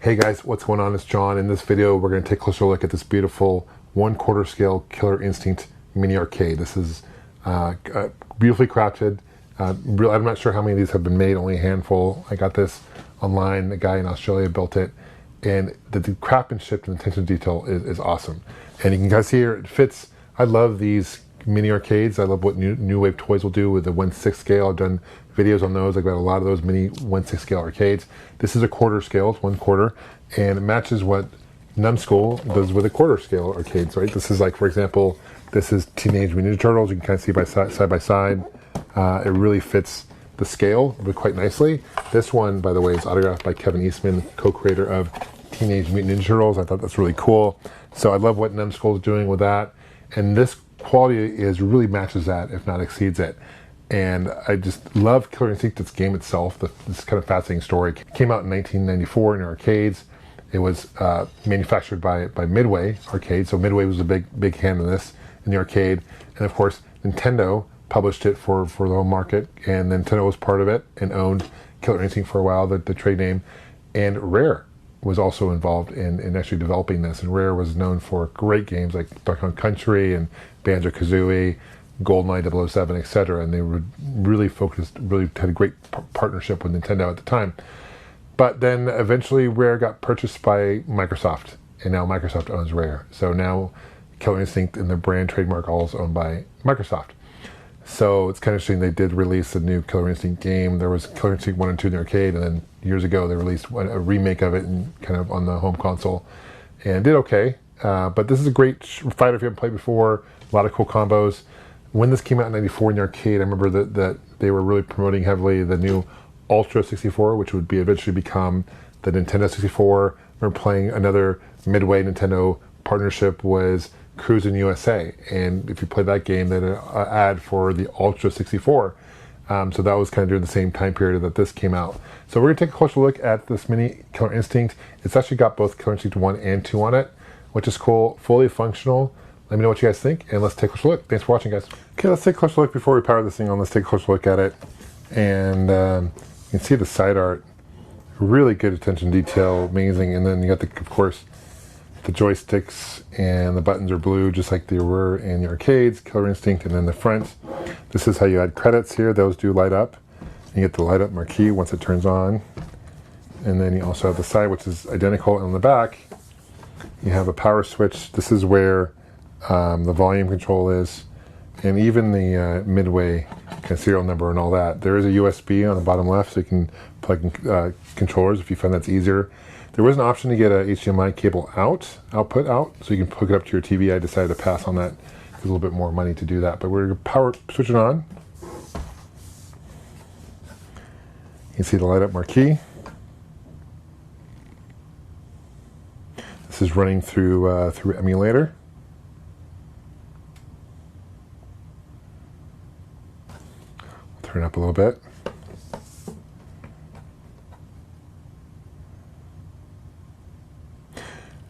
Hey guys, what's going on? It's John. In this video, we're going to take a closer look at this beautiful 1/4 scale Killer Instinct mini arcade. This is beautifully crafted. I'm not sure how many of these have been made, only a handful. I got this online. A guy in Australia built it. And the craftsmanship and attention to detail is awesome. And you can guys see here, it fits. I love these mini arcades. I love what New Wave Toys will do with the 1/6 scale. I've done videos on those. I've got a lot of those mini 1/6 scale arcades. This is a 1/4 scale, it's 1/4, and it matches what NEStalgiaholic does with a 1/4 scale arcades, right? This is like, for example, this is Teenage Mutant Ninja Turtles. You can kind of see side by side. It really fits the scale quite nicely. This one, by the way, is autographed by Kevin Eastman, co-creator of Teenage Mutant Ninja Turtles. I thought that's really cool. So I love what NEStalgiaholic is doing with that. And this quality really matches that, if not exceeds it. And I just love Killer Instinct, its game itself. This kind of fascinating story. It came out in 1994 in arcades. It was manufactured by Midway Arcade. So Midway was a big hand in this, in the arcade. And of course, Nintendo published it for the home market. And Nintendo was part of it and owned Killer Instinct for a while, the trade name. And Rare was also involved in actually developing this. And Rare was known for great games like Donkey Kong Country and Banjo-Kazooie, GoldenEye 007, etc. And they were really focused, really had a great partnership with Nintendo at the time. But then eventually Rare got purchased by Microsoft, and now Microsoft owns Rare. So now Killer Instinct and the brand trademark all is owned by Microsoft. So it's kind of interesting, they did release a new Killer Instinct game. There was Killer Instinct 1 and 2 in the arcade, and then years ago they released a remake of it and kind of on the home console, and it did okay. But this is a great fighter if you haven't played before. A lot of cool combos. When this came out in '94 in the arcade, I remember that they were really promoting heavily the new Ultra 64, which would eventually become the Nintendo 64. I remember playing another Midway Nintendo partnership was Cruisin' USA, and if you play that game, then an ad for the Ultra 64. So that was kind of during the same time period that this came out. So we're going to take a closer look at this mini Killer Instinct. It's actually got both Killer Instinct 1 and 2 on it, which is cool, fully functional. Let me know what you guys think, and let's take a closer look. Thanks for watching, guys. Okay, let's take a closer look before we power this thing on. Let's take a closer look at it. And you can see the side art. Really good attention to detail, amazing. And then you got, of course, the joysticks and the buttons are blue, just like they were in the arcades, Killer Instinct. And then the front, this is how you add credits here. Those do light up. You get the light up marquee once it turns on. And then you also have the side, which is identical. And on the back, you have a power switch. This is where the volume control is, and even the Midway kind of serial number and all that. There is a USB on the bottom left, so you can plug in controllers if you find that's easier. There was an option to get a HDMI cable output out, so you can hook it up to your TV. I decided to pass on that. It's a little bit more money to do that, but we're going to power switch it on. You can see the light up marquee. This is running through emulator. Turn up a little bit.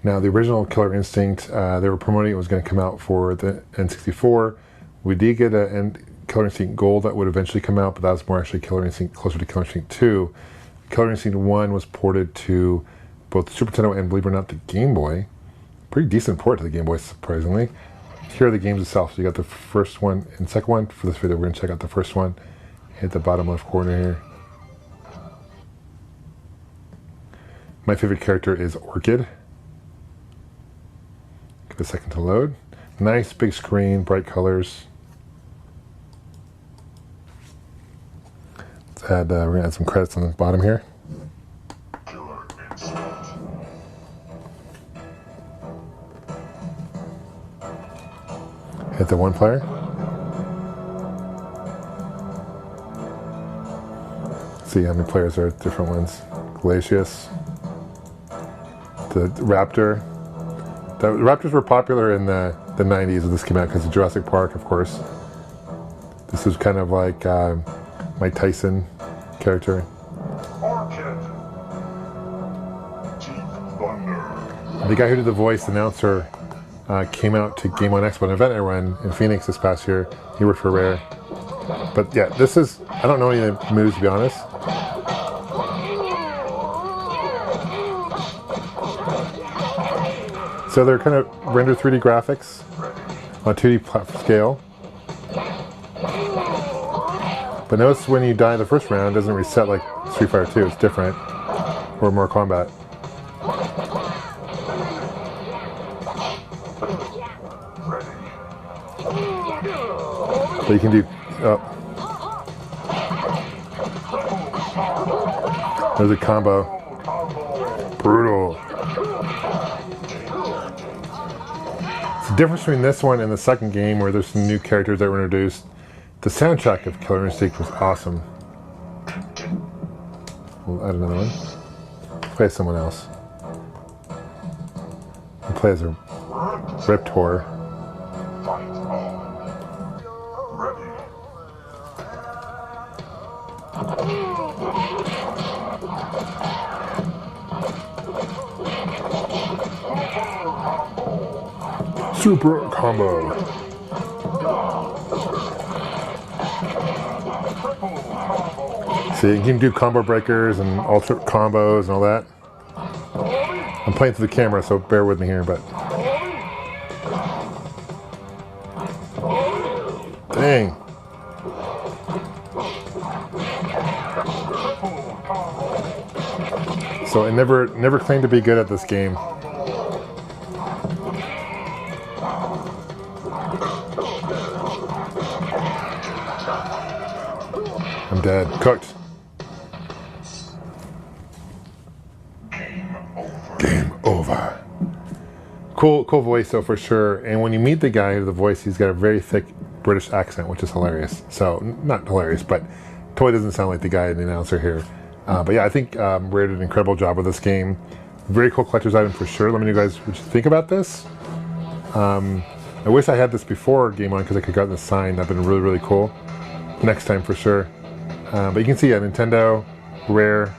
Now the original Killer Instinct, they were promoting it was going to come out for the N64. We did get a Killer Instinct Gold that would eventually come out, but that was more actually Killer Instinct, closer to Killer Instinct 2. Killer Instinct 1 was ported to both the Super Nintendo and, believe it or not, the Game Boy. Pretty decent port to the Game Boy, surprisingly. Here are the games itself. So you got the first one and second one. For this video, we're going to check out the first one. Hit the bottom left corner here. My favorite character is Orchid. Give it a second to load. Nice big screen, bright colors. Let's add, we're going to add some credits on the bottom here. Hit the one player. See how many players are different ones. Glacius, the Raptor. The Raptors were popular in the 90s when this came out because of Jurassic Park, of course. This is kind of like Mike Tyson character. The guy who did the voice announcer came out to Game On Expo, an event I ran in Phoenix this past year. He worked for Rare. But yeah, this is, I don't know any of the moves, to be honest. So they're kind of rendered 3D graphics on 2D scale. But notice when you die the first round, it doesn't reset like Street Fighter 2. It's different. Or more combat. So you can do... there's a combo. Brutal. The difference between this one and the second game, where there's some new characters that were introduced, the soundtrack of Killer Instinct was awesome. We'll add another one. Play as someone else. We'll play as a Riptor. Super combo. So you can do combo breakers and ultra combos and all that. I'm playing through the camera, so bear with me here, but... Dang. So I never claimed to be good at this game. I'm dead. Cooked. Game over. Cool voice though, for sure. And when you meet the guy, the voice, he's got a very thick British accent, which is hilarious. So, not hilarious, but totally doesn't sound like the guy, the announcer here. But yeah, I think Rare did an incredible job with this game. Very cool collector's item for sure. Let me know, guys, what you think about this. I wish I had this before Game On, because I could have gotten this signed. That'd been really, really cool. Next time for sure. But you can see, yeah, Nintendo, Rare,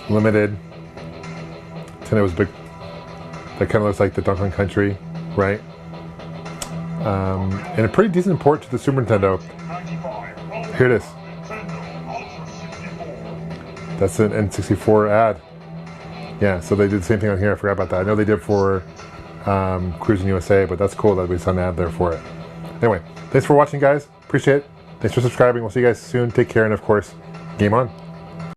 Limited. Nintendo was big. That kind of looks like the Donkey Kong Country, right? And a pretty decent port to the Super Nintendo. Here it is. That's an N64 ad. Yeah, so they did the same thing on here. I forgot about that. I know they did for Cruising USA, but that's cool that we saw an ad there for it. Anyway, thanks for watching, guys. Appreciate it. Thanks for subscribing. We'll see you guys soon. Take care, and of course, game on.